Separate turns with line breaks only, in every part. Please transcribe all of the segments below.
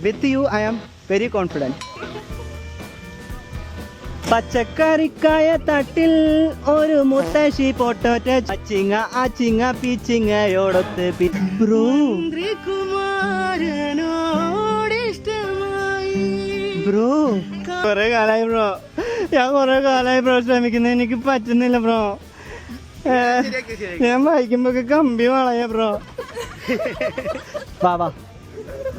With you I am very confident. പച്ചക്കറിക്കായ തട്ടിൽ ഒരു മുത്തശ്ശി പൊട്ടോറ്റ അച്ചിങ്ങ അച്ചിങ്ങ പിച്ചിങ്ങയോടൊത്ത് ബ്രോ ബ്രോ കൊറേ കാലായി ബ്രോ, ഞാൻ കൊറേ കാലായി ബ്രോ ശ്രമിക്കുന്നത്, എനിക്ക് പറ്റുന്നില്ല ബ്രോ. ഞാൻ വായിക്കുമ്പോ കമ്പി വളയ ബ്രോ. വാ വാ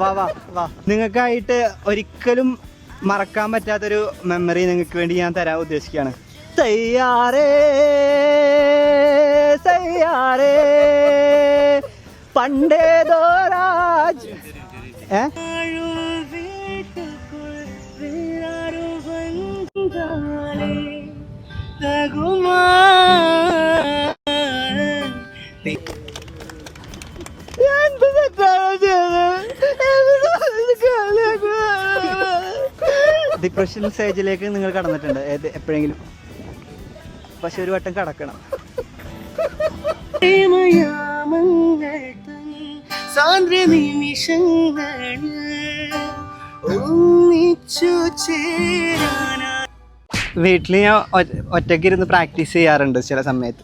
വാ വാ വാ. നിങ്ങൾക്കായിട്ട് ഒരിക്കലും മറക്കാൻ പറ്റാത്തൊരു മെമ്മറി നിങ്ങൾക്ക് വേണ്ടി ഞാൻ തരാൻ ഉദ്ദേശിക്കുകയാണ്. സയ്യാറേ സയ്യാറേ പണ്ടേതോ രാജ് ഡിപ്രഷൻ സ്റ്റേജിലേക്ക് നിങ്ങൾ കടന്നിട്ടുണ്ട് എപ്പോഴെങ്കിലും? പക്ഷെ ഒരു വട്ടം കടക്കണം. വീട്ടിൽ ഞാൻ ഒറ്റയ്ക്കിരുന്ന് പ്രാക്ടീസ് ചെയ്യാറുണ്ട് ചില സമയത്ത്.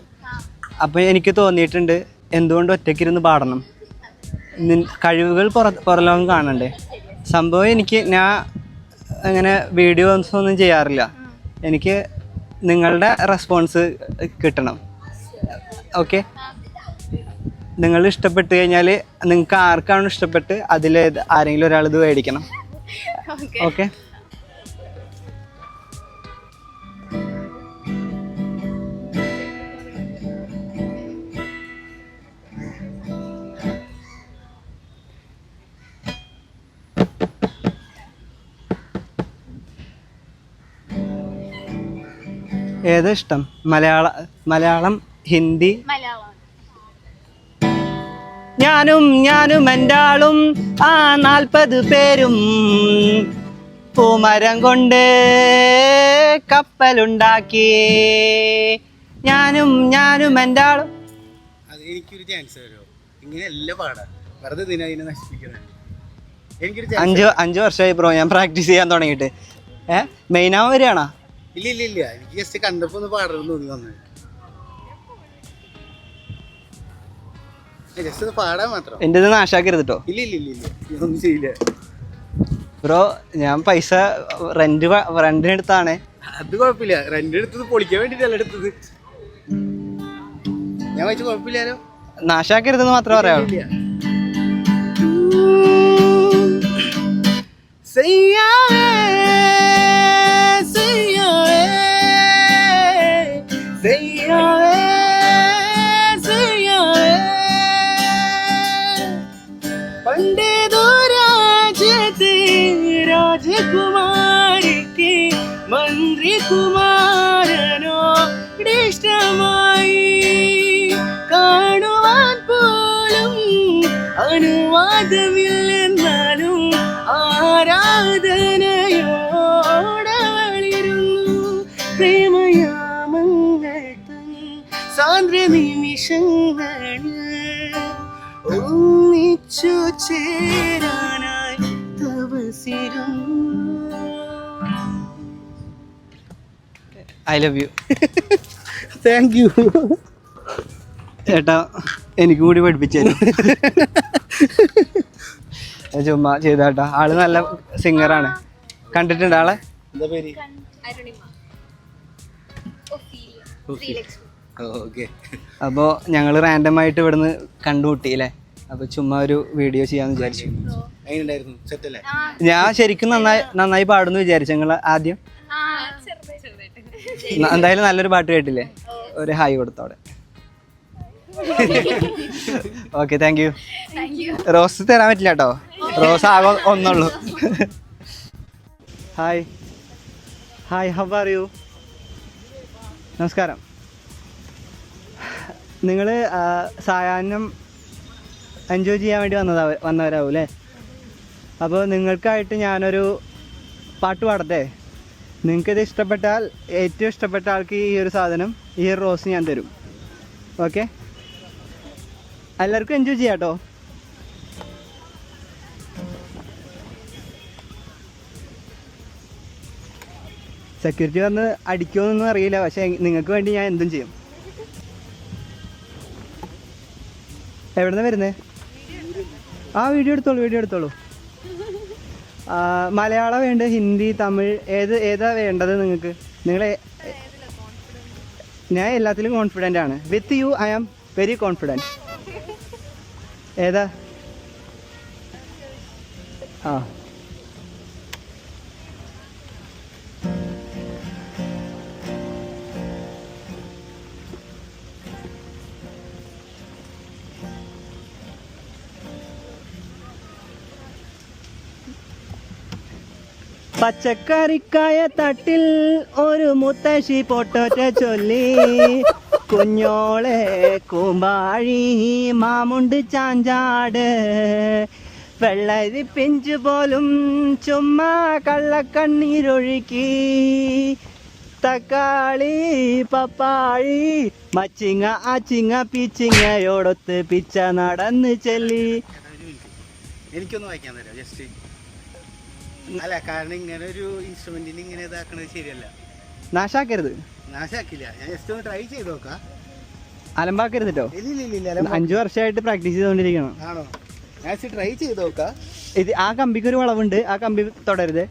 അപ്പോൾ എനിക്ക് തോന്നിയിട്ടുണ്ട് എന്തുകൊണ്ട് ഒറ്റയ്ക്കിരുന്ന് പാടണം, കഴിവുകൾ പുറലോകം കാണണ്ടേ. സംഭവം ഞാൻ അങ്ങനെ വീഡിയോസ് ഒന്നും ചെയ്യാറില്ല, എനിക്ക് നിങ്ങളുടെ റെസ്പോൺസ് കിട്ടണം. ഓക്കെ, നിങ്ങൾ ഇഷ്ടപ്പെട്ട് കഴിഞ്ഞാൽ നിങ്ങൾക്ക് ആർക്കാണ് ഇഷ്ടപ്പെട്ട് അതിൽ ആരെങ്കിലും ഒരാൾ ഇത് മേടിക്കണം. ഓക്കെ, ഏതാ ഇഷ്ടം? മലയാളം, ഹിന്ദി? ഞാനും എൻ്റെ ആളും 40 പേരും പൂമരം കൊണ്ട് കപ്പലുണ്ടാക്കി. ഞാനും എൻ്റെ ആളും.
എനിക്കൊരു ചാൻസ് തരുമോ? ഇങ്ങനെയല്ല പാടാ, വെറുതെ ഇതിനെ നശിപ്പിക്കണം.
5 വർഷമായി ബ്രോ ഞാൻ പ്രാക്ടീസ് ചെയ്യാൻ തുടങ്ങിയിട്ട്. മെയിനാവാൻ വരികയാണോ?
ഇല്ല, എനിക്ക് ജസ്റ്റ് കണ്ടപ്പോ ഒന്ന് പാടണമെന്ന് തോന്നി വന്നത്. ജസ്റ്റ് ഒന്ന് പാടാൻ മാത്രം.
എൻ്റെ ഇത് നാശാക്കരുത് കേട്ടോ.
ഇല്ല ഇതൊന്നും ചെയ്യില്ല
ബ്രോ. ഞാൻ പൈസ റെന്റിനെടുത്താണ്.
അത് കുഴപ്പമില്ല, റെന്റ് എടുത്തത് പൊളിക്കാൻ വേണ്ടിട്ടല്ല എടുത്തത്. ഞാൻ വായിച്ച കുഴപ്പമില്ലല്ലോ.
നാശാക്കരുതെന്ന് മാത്രമേ പറയാവൂ.
പണ്ടേതോ രാജ്യത്തെ രാജകുമാരിക്ക് മന്ത്രികുമാരനോ ഇഷ്ടമായി കാണുവാൻ പോലും അനുവാദമില്ലെന്നാലും ആരാധനയോടവളിരുന്നു. പ്രേമയാമങ്ങൾ തൻ സാന്ദ്ര നിമിഷങ്ങൾ ഒന്നിച്ചു ചേരാനായി തപസിരുന്നു.
I love you.
Thank you
ചേട്ടാ, എനിക്ക് കൂടി പഠിപ്പിച്ചു ചുമ്മാ ചെയ്താട്ടാ. ആള് നല്ല സിംഗറാണ്. കണ്ടിട്ടുണ്ട് ആളെ?
എന്താ പേര്?
അപ്പോൾ ഞങ്ങൾ റാൻഡമായിട്ട് ഇവിടുന്ന് കണ്ടുമുട്ടി അല്ലേ. അപ്പോൾ ചുമ്മാ ഒരു വീഡിയോ ചെയ്യാമെന്ന് വിചാരിച്ചു. ഞാൻ ശരിക്കും നന്നായി പാടുന്നു വിചാരിച്ചു. ഞങ്ങൾ ആദ്യം എന്തായാലും നല്ലൊരു പാട്ട് കേട്ടില്ലേ, ഒരു ഹായ് കൊടുത്തോടെ. Okay, thank you. റോസ് തരാൻ പറ്റില്ല കേട്ടോ, റോസ് ആകെ ഒന്നുള്ളൂ. Hi how are you? നമസ്കാരം. നിങ്ങൾ സായാഹ്നം എൻജോയ് ചെയ്യാൻ വേണ്ടി വന്നവരാവും അല്ലേ? അപ്പോൾ നിങ്ങൾക്കായിട്ട് ഞാനൊരു പാട്ട് പാടട്ടെ? നിങ്ങൾക്കിത് ഇഷ്ടപ്പെട്ടാൽ, ഏറ്റവും ഇഷ്ടപ്പെട്ട ആൾക്ക് ഈ ഒരു സാധനം, ഈ ഒരു റോസ് ഞാൻ തരും. ഓക്കെ, എല്ലാവർക്കും എൻജോയ് ചെയ്യാം കേട്ടോ. സെക്യൂരിറ്റി വന്ന് അടിക്കുമെന്നൊന്നും അറിയില്ല, പക്ഷെ നിങ്ങൾക്ക് വേണ്ടി ഞാൻ എന്തും ചെയ്യും. എവിടെ നിന്ന് വരുന്നേ? ആ വീഡിയോ എടുത്തോളൂ. മലയാളം വേണ്ട, ഹിന്ദി, തമിഴ്, ഏതാ വേണ്ടത് നിങ്ങൾക്ക്? ഞാൻ എല്ലാത്തിലും കോൺഫിഡൻ്റ് ആണ്. With you I am very confident. ഏതാ? ആ പച്ചക്കറിക്കായ തട്ടിൽ ഒരു മുത്തശ്ശി പൊട്ടോറ്റ ചൊല്ലി, കുഞ്ഞോളെ കൂമ്പാഴി മാമുണ്ട് ചാഞ്ചാട്, വെള്ളരി പിഞ്ചു പോലും ചുമ്മാ കള്ളക്കണ്ണീരൊഴുക്കി, തക്കാളി പപ്പാഴി മച്ചിങ്ങ ആച്ചിങ്ങ പിച്ചിങ്ങയോടൊത്ത് പിച്ച നടന്ന് ചെല്ലി.
എനിക്കൊന്ന് വായിക്കാൻ തരാം ജസ്റ്റ്. അല്ല, കാരണം ഇങ്ങനെ ഒരു ഇൻസ്ട്രുമെന്റിന് ഇങ്ങനെ ഇതാക്കണത് ശരിയല്ല.
നാശാക്കരുത്.
നാശാക്കില്ല, ഞാൻ ജസ്റ്റ് ഒന്ന് ട്രൈ ചെയ്ത് നോക്കാം.
അലമ്പാക്കരുത് കേട്ടോ.
ഇല്ല
5 വർഷമായിട്ട് പ്രാക്ടീസ് ചെയ്തോണ്ടിരിക്കണം.
ആണോ? ഞാൻ ട്രൈ ചെയ്ത് നോക്കാം.
ഇത് ആ കമ്പിക്ക് ഒരു വളവുണ്ട്, ആ കമ്പി തൊടരുത്.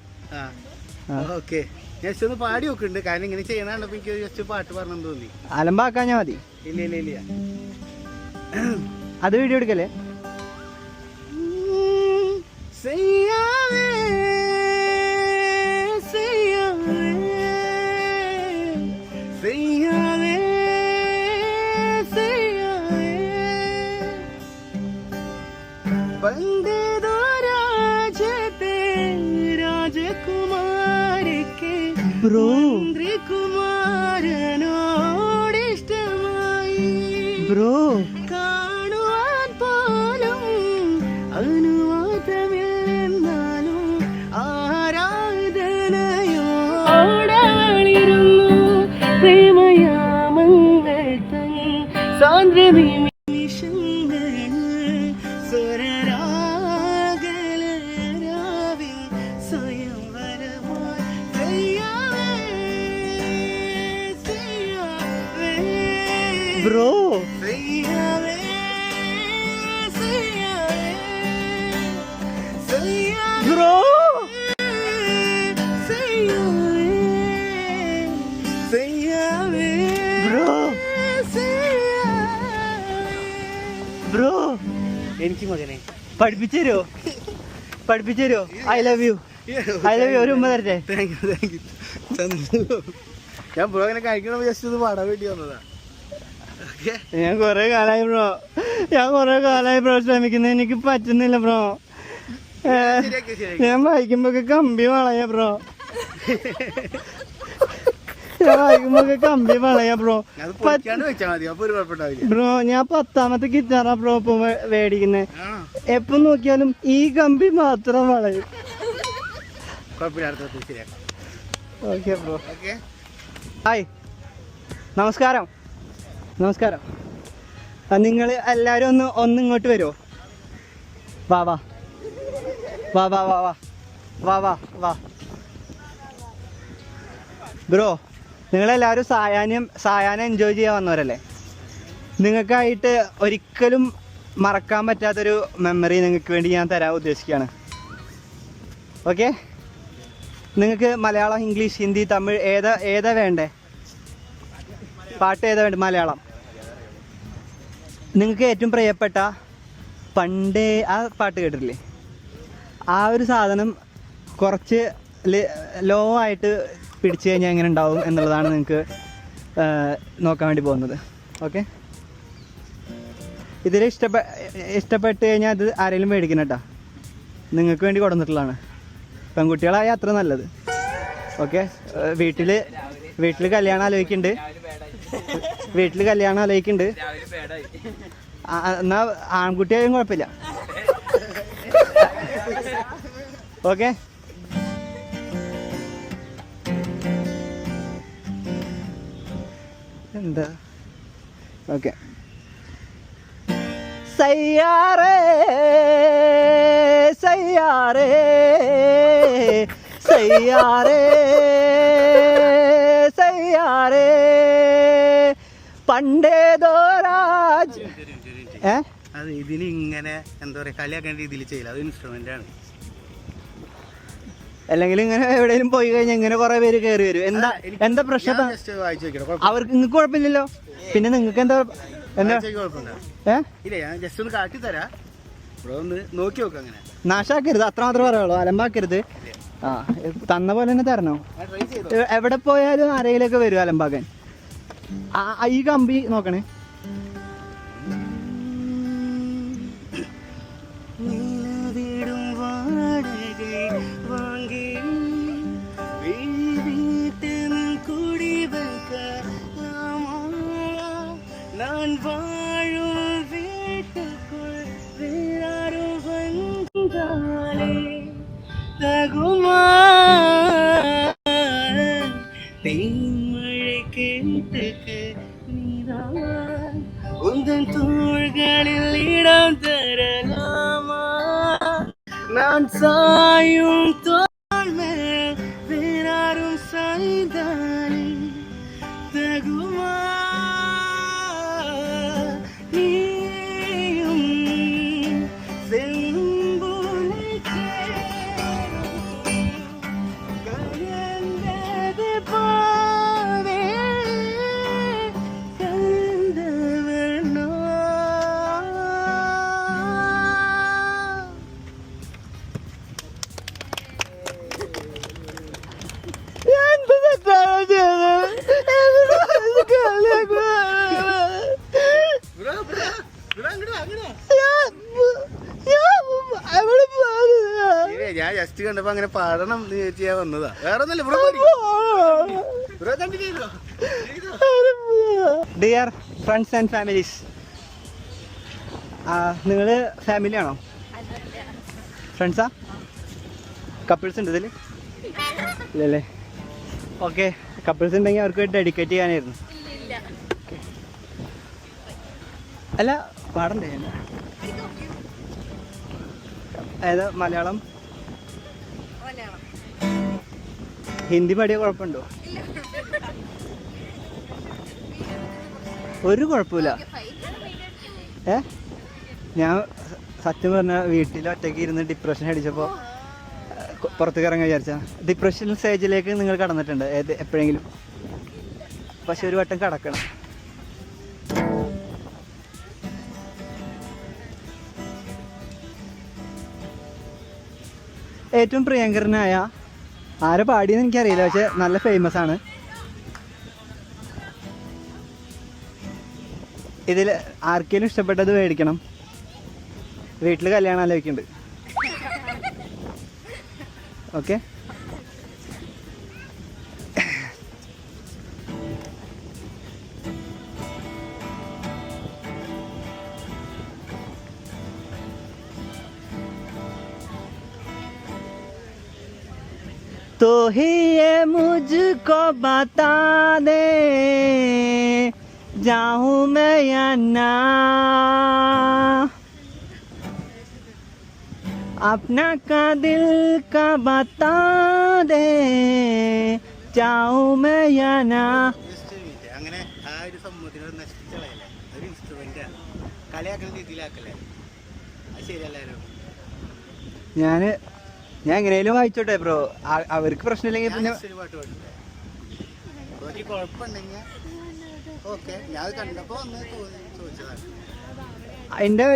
ഓക്കെ, ജസ്റ്റ് ഒന്ന് പാടി നോക്കുന്നുണ്ട്. കാരണം ഇങ്ങനെ ചെയ്യണപ്പോ എനിക്ക് ജസ്റ്റ് പാട്ട് പറഞ്ഞു തോന്നി.
അലമ്പാക്കാഞ്ഞാ മതി.
ഇല്ല
അത് വീഡിയോ എടുക്കല്ലേ? ബ്രോ
കാണുവാൻ പോലും അനുവാദമില്ലെന്നാലും ആരാധനയോടവളിരുന്നു പ്രേമയാമങ്ങൾ തൻ സാന്ദ്ര നിമിഷങ്ങൾ സ്വരരാഗലരാവിൽ സ്വയംവരമായി
ബ്രോ. ബ്രോ ബ്രോ
എനിക്ക് മകനെ
പഠിപ്പിച്ചു തരുമോ? I love U. ഒരു ഉമ്മ തരട്ടെ.
Thank you. ഞാൻ ബ്രോ ഇങ്ങനെ കഴിക്കണ ജസ്റ്റ് ഒന്ന് പാടാൻ വേണ്ടി വന്നതാ.
ഞാൻ കൊറേ കാലായി ബ്രോ ശ്രമിക്കുന്നത്, എനിക്ക് പറ്റുന്നില്ല ബ്രോ. ഞാൻ വായിക്കുമ്പോ കമ്പി വളയ ബ്രോ. ബ്രോ ഞാൻ 10ാമത്തെ ഗിറ്റാറാ ബ്രോ ഇപ്പൊ മേടിക്കുന്നത്. എപ്പം നോക്കിയാലും ഈ കമ്പി മാത്രം വളയും. Okay bro. ഹായ്, നമസ്കാരം. നിങ്ങൾ എല്ലാവരും ഒന്ന് ഇങ്ങോട്ട് വരുമോ? വാ ബ്രോ. നിങ്ങളെല്ലാവരും സായാഹ്നം എൻജോയ് ചെയ്യാൻ വന്നവരല്ലേ? നിങ്ങൾക്കായിട്ട് ഒരിക്കലും മറക്കാൻ പറ്റാത്തൊരു മെമ്മറി നിങ്ങൾക്ക് വേണ്ടി ഞാൻ തരാൻ ഉദ്ദേശിക്കുകയാണ്. ഓക്കെ, നിങ്ങൾക്ക് മലയാളം, ഇംഗ്ലീഷ്, ഹിന്ദി, തമിഴ് ഏതാ വേണ്ടേ? പാട്ട് ഏതാ വേണ്ടത്? മലയാളം. നിങ്ങൾക്ക് ഏറ്റവും പ്രിയപ്പെട്ട പണ്ടേ ആ പാട്ട് കേട്ടിട്ടില്ലേ? ആ ഒരു സാധനം കുറച്ച് ലോ ആയിട്ട് പിടിച്ചു കഴിഞ്ഞാൽ എങ്ങനെ ഉണ്ടാവും എന്നുള്ളതാണ് നിങ്ങൾക്ക് നോക്കാൻ വേണ്ടി പോകുന്നത്. ഓക്കെ, ഇതിൽ ഇഷ്ടപ്പെട്ട് കഴിഞ്ഞാൽ അത് ആരെങ്കിലും മേടിക്കണം കേട്ടോ. നിങ്ങൾക്ക് വേണ്ടി കൊടുത്തിട്ടുള്ളതാണ്. പെൺകുട്ടികളായ അത്ര നല്ലത്. ഓക്കെ, വീട്ടിൽ കല്യാണം ആലോചിക്കുന്നുണ്ട്. എന്നാ ആൺകുട്ടിയായാലും കുഴപ്പമില്ല. ഓക്കെ, എന്താ? ഓക്കെ. സയ്യാറേ സയ്യാറേ സയ്യാറേ പണ്ടേതോ രാജ് ഏ
അത് ഇതിന് ഇങ്ങനെ എന്താ പറയാ കളിയാക്കേണ്ട രീതിയിൽ ചെയ്യില്ല, അത് ഇൻസ്ട്രുമെന്റ് ആണ്.
അല്ലെങ്കിൽ ഇങ്ങനെ എവിടെയെങ്കിലും പോയി കഴിഞ്ഞാൽ ഇങ്ങനെ കുറെ പേര് കയറി വരും. എന്താ പ്രശ്നം?
വായിച്ചു നോക്കിയോ?
അവർക്ക് നിങ്ങൾക്ക് കുഴപ്പമില്ലല്ലോ, പിന്നെ നിങ്ങൾക്ക് എന്താ
കുഴപ്പമുണ്ടോ? ഇല്ല, ഞാൻ ജസ്റ്റ് ഒന്ന് കാട്ടി തരാം, ഇവിടെ ഒന്ന് നോക്കി നോക്കാം. അങ്ങനെ
നാശാക്കരുത്, അത്ര മാത്രമേ പറയുള്ളൂ, അലമ്പാക്കരുത്. ആ തന്ന പോലെ തന്നെ തരണോ?
ട്രൈ ചെയ്തോ.
എവിടെ പോയാലും ആരെങ്കിലൊക്കെ വരും അലമ്പാക്കാൻ. ഈ കമ്പി നോക്കണേ.
நான் வாழும் வீட்டுக்குள் வேறாரும் வந்தாலே தகுமா தேன்மழை கேட்டுக்கு நீதான் உந்தன் தோள்களில் இடம் தரலாமா நான் சாயும் தோள் மேல் வேறாரும் சாய்ந்தாலே தகுமா
ഞാൻ ജസ്റ്റ് കണ്ടപ്പോ അങ്ങനെ പാടണം ചെയ്യാൻ വന്നതാ, വേറെ ഒന്നല്ല.
ഡിയർ ഫ്രണ്ട്സ് ആൻഡ് ഫാമിലീസ്, നിങ്ങൾ ഫാമിലിയാണോ? ഫ്രണ്ട്സാ? കപ്പിൾസ് ഉണ്ട് ഇതിൽ? ഇല്ലല്ലേ? ഓക്കെ, കപ്പിൾസ് ഉണ്ടെങ്കിൽ അവർക്ക് ഡെഡിക്കേറ്റ് ചെയ്യാനായിരുന്നു. അല്ല പാടണ്ടേ? ഏതാ? മലയാളം, ഹിന്ദി പാടിയ കുഴപ്പമുണ്ടോ? ഒരു കുഴപ്പമില്ല. ഞാൻ സത്യം പറഞ്ഞ വീട്ടിൽ ഒറ്റയ്ക്ക് ഇരുന്ന് ഡിപ്രഷൻ അടിച്ചപ്പോൾ പുറത്തേക്ക് ഇറങ്ങാൻ വിചാരിച്ച ഡിപ്രഷൻ സ്റ്റേജിലേക്ക് നിങ്ങൾ കടന്നിട്ടുണ്ട് എപ്പോഴെങ്കിലും? പക്ഷെ ഒരു വട്ടം കടക്കണം. ഏറ്റവും പ്രിയങ്കരനായ ആരെ പാടിയെന്ന് എനിക്കറിയില്ല, പക്ഷെ നല്ല ഫേമസ് ആണ്. ഇതിൽ ആർക്കെങ്കിലും ഇഷ്ടപ്പെട്ടത് മേടിക്കണം. വീട്ടിൽ കല്യാണം ആലോചിക്കുന്നുണ്ട്. ഓക്കെ, तो ही ये मुझको बता दे जाऊं मैं या ना, अपना का दिल का बता दे जाऊं मैं या ना.
അങ്ങനെ ആ ഒരു സമൂഹത്തിനെ നശിപ്പിച്ച കളയല്ലേ, ഒരു ഇൻസ്ട്രുമെന്റ് ആണ്, കളിയാക്കുന്ന രീതിയിലാക്കല്ലേ, അത് ശരിയല്ലായിരുന്നു.
ഞാൻ എങ്ങനെയും വായിച്ചോട്ടെ ബ്രോ, അവർക്ക് പ്രശ്നമില്ലെങ്കിൽ പിന്നെ
പാട്ട് പാടില്ലേ, കുഴപ്പമുണ്ടെങ്കിൽ ഓക്കെ. ഞാൻ കണ്ടപ്പോ ഒന്ന് ചോദിച്ചതാണ്.
അതിന്റെ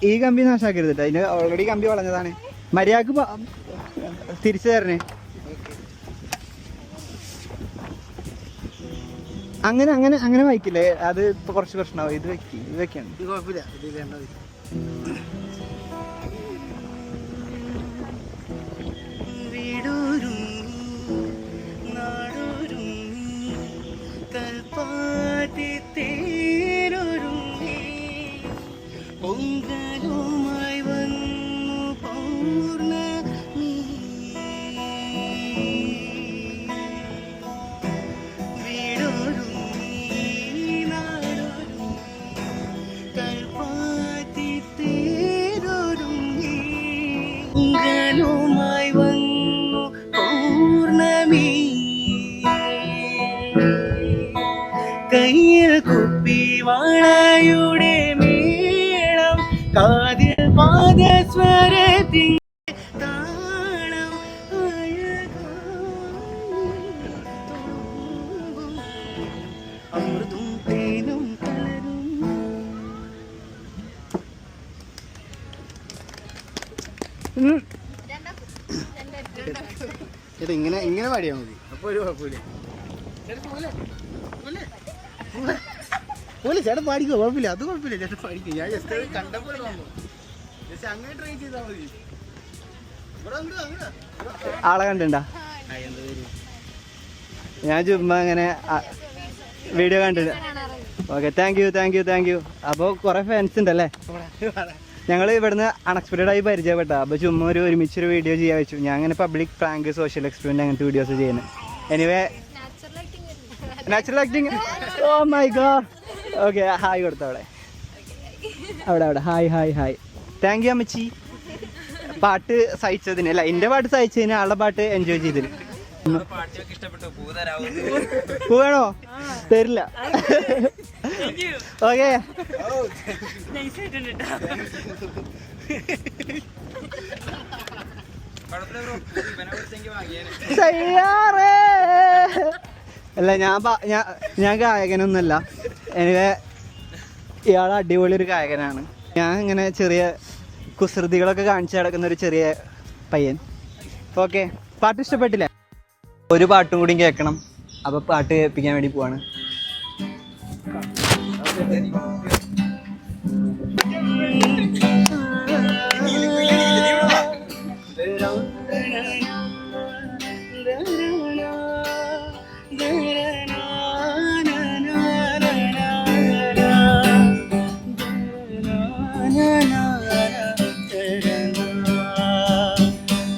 ഈ കമ്പി നാശാക്കരുത്, അതിന്റെ ഓൾറെഡി കമ്പി വളഞ്ഞതാണ്. മര്യാദക്ക് തിരിച്ചു തരണേ. അങ്ങനെ വായിക്കില്ലേ? അത് ഇപ്പൊ കുറച്ച് പ്രശ്നമാവും. ഇത് വെക്കാണ്.
കുഴപ്പമില്ല, ഇത് വേണ്ടത്.
പൊങ്കലുമായി വന്നു പൗർണമി, വീടൊരുങ്ങി നാടൊരുങ്ങി കൽപ്പാത്തി തേരൊരുങ്ങി, പൊങ്കലുമായി വന്നു പൗർണമി, കയ്യിൽ കുപ്പി മണിവാളയുടെ മേളം കാതിൽ പാദസ്വരത്തിൻ താളം അമൃതും തേനും തളരും.
ചേട്ടാ ഇങ്ങനെ ഇങ്ങനെ പാടിയാൽ മതി, അപ്പോൾ ഒരു കുഴപ്പമില്ല. പോലെ ചേട്ടൻ പാടിക്കോ, കുഴപ്പമില്ല, അത് കുഴപ്പമില്ല, ചേട്ടൻ പാടിക്കും. ഞാൻ ജസ്റ്റ് അത് കണ്ടപ്പോൾ തോന്നുന്നു, ജസ്റ്റ് അങ്ങനെ ട്രൈ ചെയ്താൽ മതി.
ആളെ കണ്ടിട്ടുണ്ടാ? ഞാൻ ചുമ്മാ അങ്ങനെ വീഡിയോ കണ്ടിട്ട്. Okay, thank U. അപ്പോൾ കുറേ ഫാൻസ് ഉണ്ടല്ലേ? ഞങ്ങൾ ഇവിടുന്ന് അൺഎക്സ്പെക്റ്റഡ് ആയി പരിചയപ്പെട്ട. അപ്പോൾ ചുമ്മാ ഒരുമിച്ചൊരു വീഡിയോ ചെയ്യാൻ വെച്ചു. ഞാൻ അങ്ങനെ പബ്ലിക് പ്രാങ്ക്, സോഷ്യൽ എക്സ്പെരിമെൻ്റ് അങ്ങനത്തെ വീഡിയോസ് ചെയ്യുന്നത്. Anyway natural acting. Oh my God. Okay, hi കൊടുത്ത അവിടെ ഹായ്. താങ്ക് യു അമ്മച്ചി. പാട്ട് സഹിച്ചതിന് അല്ല, എൻ്റെ പാട്ട് സഹിച്ചതിന്, ആളുടെ പാട്ട് എൻജോയ് ചെയ്തതിന്. പൂ വേണോ? തരില്ല. ഓക്കെ, അല്ല ഞാൻ ഗായകനൊന്നുമല്ല. എനിവേ ഇയാൾ അടിപൊളി ഒരു ഗായകനാണ്. ഞാൻ ഇങ്ങനെ ചെറിയ കുസൃതികളൊക്കെ കാണിച്ചു നടക്കുന്ന ഒരു ചെറിയ പയ്യൻ. ഓക്കെ, പാട്ട് ഇഷ്ടപ്പെട്ടില്ലേ? ഒരു പാട്ടും കൂടി കേൾക്കണം. അപ്പോൾ പാട്ട് കേൾപ്പിക്കാൻ വേണ്ടി പോവാണ്.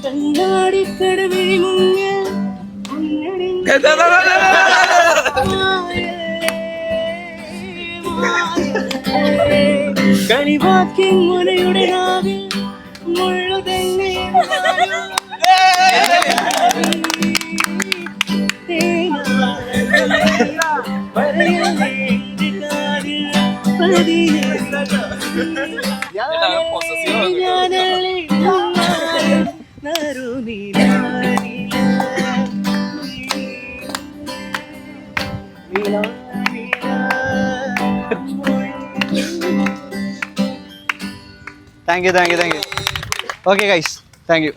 കണ്ണാടിക്കടവിൽ മുങ്ങിയ കളിവാക്കിൻ മുനയുടെ നാവിൽ മുള്ളുതെങ്ങി
thank you. Okay guys, thank U.